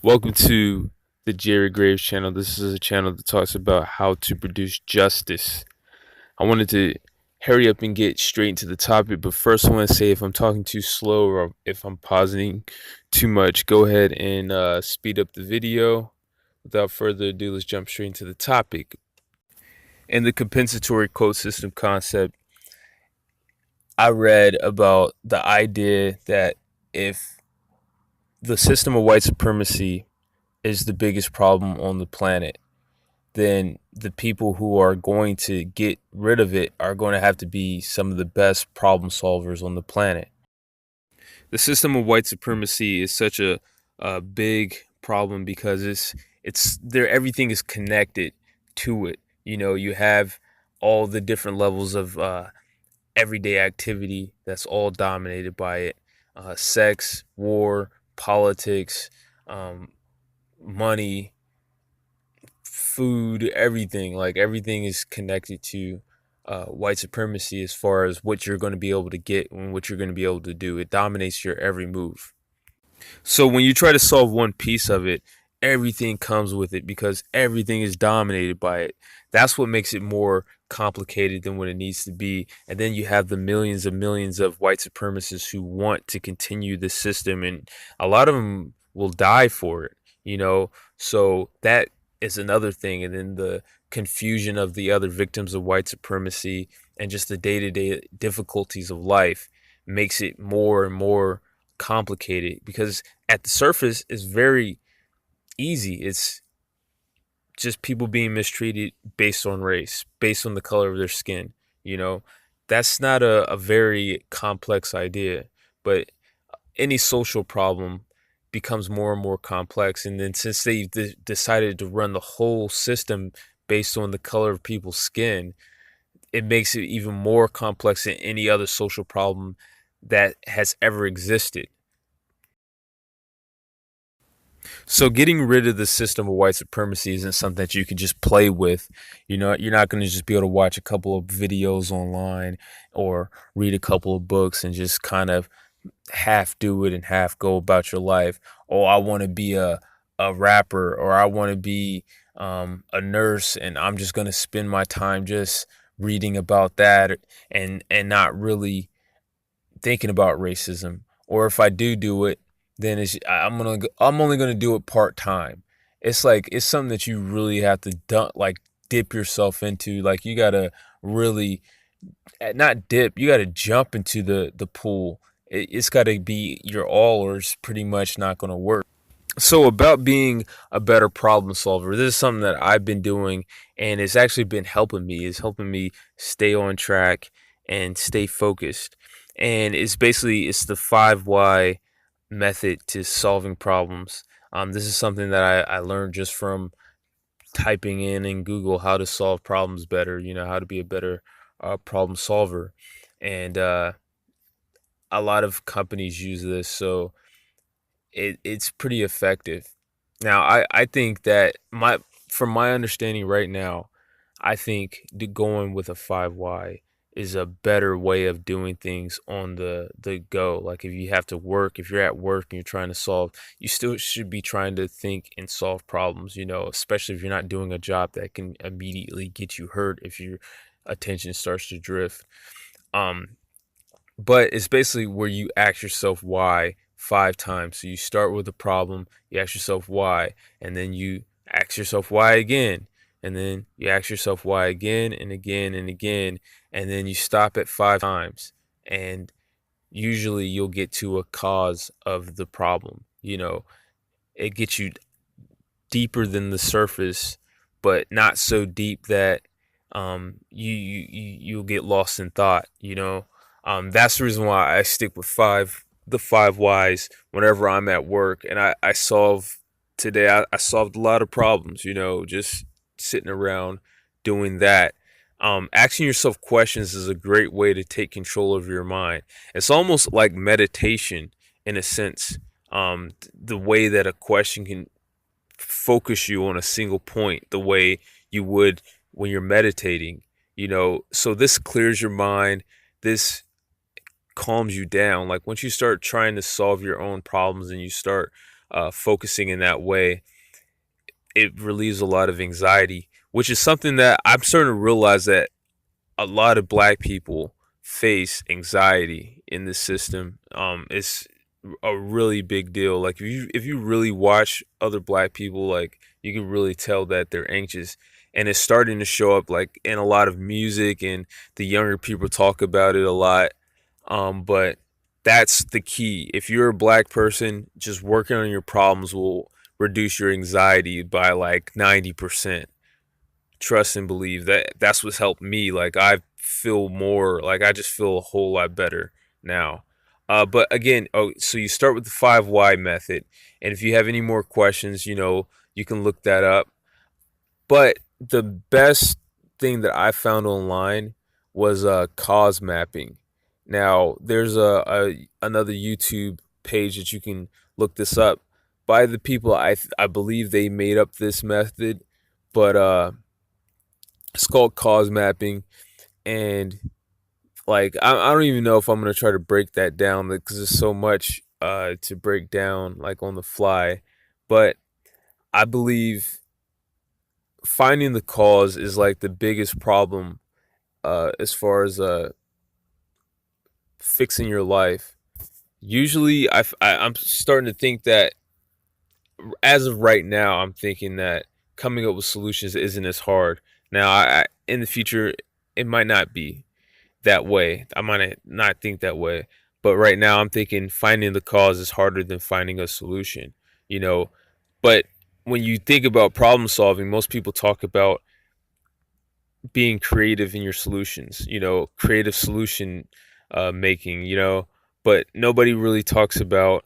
Welcome to the Jerry Graves channel. This is a channel that talks about how to produce justice. I wanted to hurry up and get straight into the topic, but first I want to say if I'm talking too slow or if I'm pausing too much, go ahead and speed up the video. Without further ado, let's jump straight into the topic. In the compensatory quote system concept, I read about the idea that if the system of white supremacy is the biggest problem on the planet, then the people who are going to get rid of it are going to have to be some of the best problem solvers on the planet. The system of white supremacy is such a big problem because it's there, everything is connected to it. You have all the different levels of everyday activity that's all dominated by it. Sex, war, politics, um, money, food, everything. Like everything is connected to white supremacy as far as what you're going to be able to get and what you're going to be able to do. It dominates your every move. So when you try to solve one piece of it, everything comes with it because everything is dominated by it. That's what makes it more complicated than what it needs to be. And then you have the millions of white supremacists who want to continue the system, and a lot of them will die for it. So that is another thing. And then the confusion of the other victims of white supremacy and just the day-to-day difficulties of life makes it more and more complicated, because at the surface it's very easy. It's just people being mistreated based on race, based on the color of their skin. You know, that's not a very complex idea, but any social problem becomes more and more complex. And then since they decided to run the whole system based on the color of people's skin, it makes it even more complex than any other social problem that has ever existed. So getting rid of the system of white supremacy isn't something that you can just play with. You're not going to just be able to watch a couple of videos online or read a couple of books and just kind of half do it and half go about your life. Oh, I want to be a rapper, or I want to be a nurse, and I'm just going to spend my time just reading about that and not really thinking about racism. Or if I do it, then I'm only gonna do it part time. It's like it's something that you really have to dip yourself into. Like you gotta really not dip. You gotta jump into the pool. It's gotta be your all, or it's pretty much not gonna work. So about being a better problem solver, this is something that I've been doing, and it's actually been helping me. It's helping me stay on track and stay focused. And it's the 5 why method to solving problems. This is something that I learned just from typing in Google how to solve problems better. How to be a better problem solver, and a lot of companies use this, so it's pretty effective. Now, I think that from my understanding right now, I think going with a 5 why is a better way of doing things on the go. Like if you're at work and you're trying to solve, you still should be trying to think and solve problems, especially if you're not doing a job that can immediately get you hurt if your attention starts to drift. Um, but it's basically where you ask yourself why 5 times. So you start with a problem, you ask yourself why, and then you ask yourself why again, and then you ask yourself why again and again and again, and then you stop at 5 times. And usually you'll get to a cause of the problem. It gets you deeper than the surface, but not so deep that you'll get lost in thought. That's the reason why I stick with the 5 whys whenever I'm at work, and I solve today. I solved a lot of problems. Just sitting around doing that. Asking yourself questions is a great way to take control of your mind. It's almost like meditation in a sense. The way that a question can focus you on a single point, the way you would when you're meditating. So this clears your mind. This calms you down. Like once you start trying to solve your own problems and you start focusing in that way, it relieves a lot of anxiety, which is something that I'm starting to realize that a lot of black people face anxiety in this system. It's a really big deal. Like if you really watch other black people, like you can really tell that they're anxious, and it's starting to show up like in a lot of music, and the younger people talk about it a lot. But that's the key. If you're a black person, just working on your problems will reduce your anxiety by like 90%. Trust and believe that that's what's helped me. Like I feel more like I just feel a whole lot better now. But again, oh, so you start with the 5 why method, and if you have any more questions, you can look that up. But the best thing that I found online was cause mapping. Now, there's a another YouTube page that you can look this up by the people I believe they made up this method, but it's called cause mapping, and like I don't even know if I'm gonna try to break that down because there's so much to break down like on the fly, but I believe finding the cause is like the biggest problem as far as fixing your life. Usually, I'm starting to think that as of right now, I'm thinking that coming up with solutions isn't as hard. Now, in the future, it might not be that way. I might not think that way, but right now, I'm thinking finding the cause is harder than finding a solution. You know, but when you think about problem solving, most people talk about being creative in your solutions, creative solution making, but nobody really talks about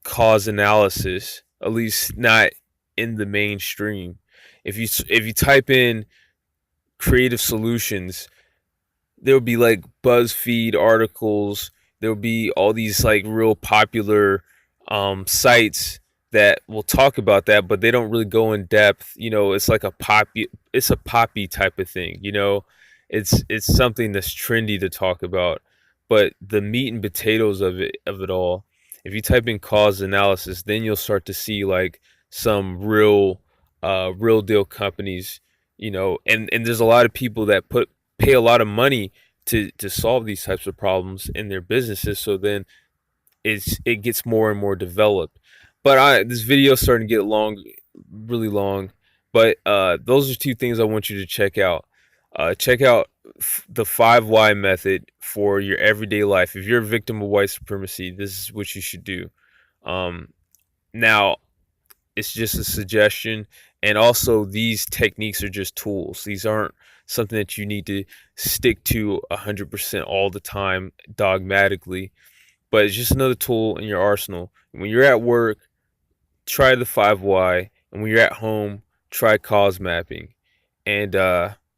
cause analysis, at least not in the mainstream. If you type in creative solutions, there'll be like BuzzFeed articles. There'll be all these like real popular sites that will talk about that, but they don't really go in depth. It's like it's a poppy type of thing. It's something that's trendy to talk about, but the meat and potatoes of it all. If you type in cause analysis, then you'll start to see like some real deal companies. And there's a lot of people that pay a lot of money to solve these types of problems in their businesses. So then it gets more and more developed. But this video is starting to get really long. But those are two things I want you to check out. Check out the 5 why method for your everyday life. If you're a victim of white supremacy, this is what you should do. Now, it's just a suggestion, and also these techniques are just tools. These aren't something that you need to stick to 100% all the time dogmatically, but it's just another tool in your arsenal. When you're at work, try the 5 why, and when you're at home, try cause mapping. And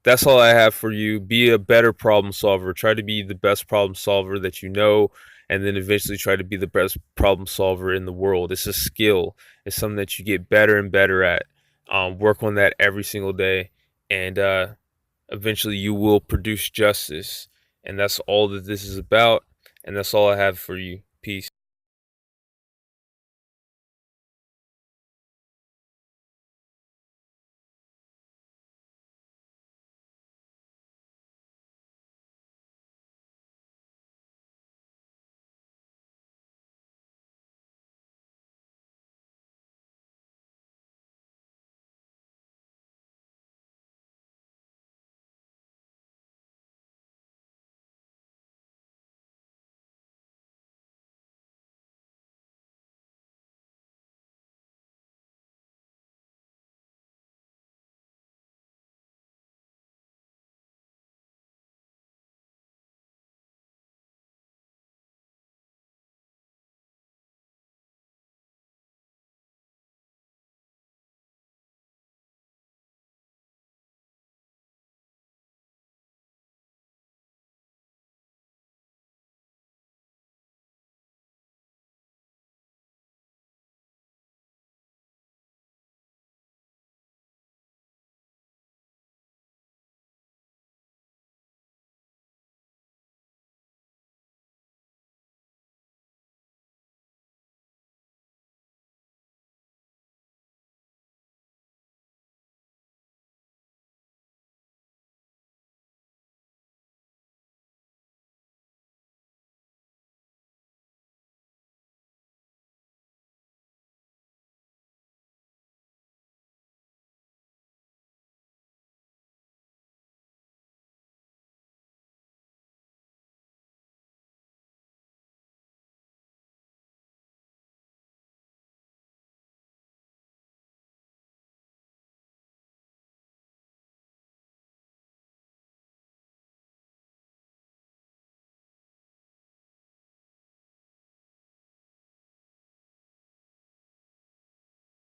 that's all I have for you. Be a better problem solver. Try to be the best problem solver that you know, and then eventually try to be the best problem solver in the world. It's a skill. It's something that you get better and better at. Work on that every single day, and eventually you will produce justice. And that's all that this is about. And that's all I have for you.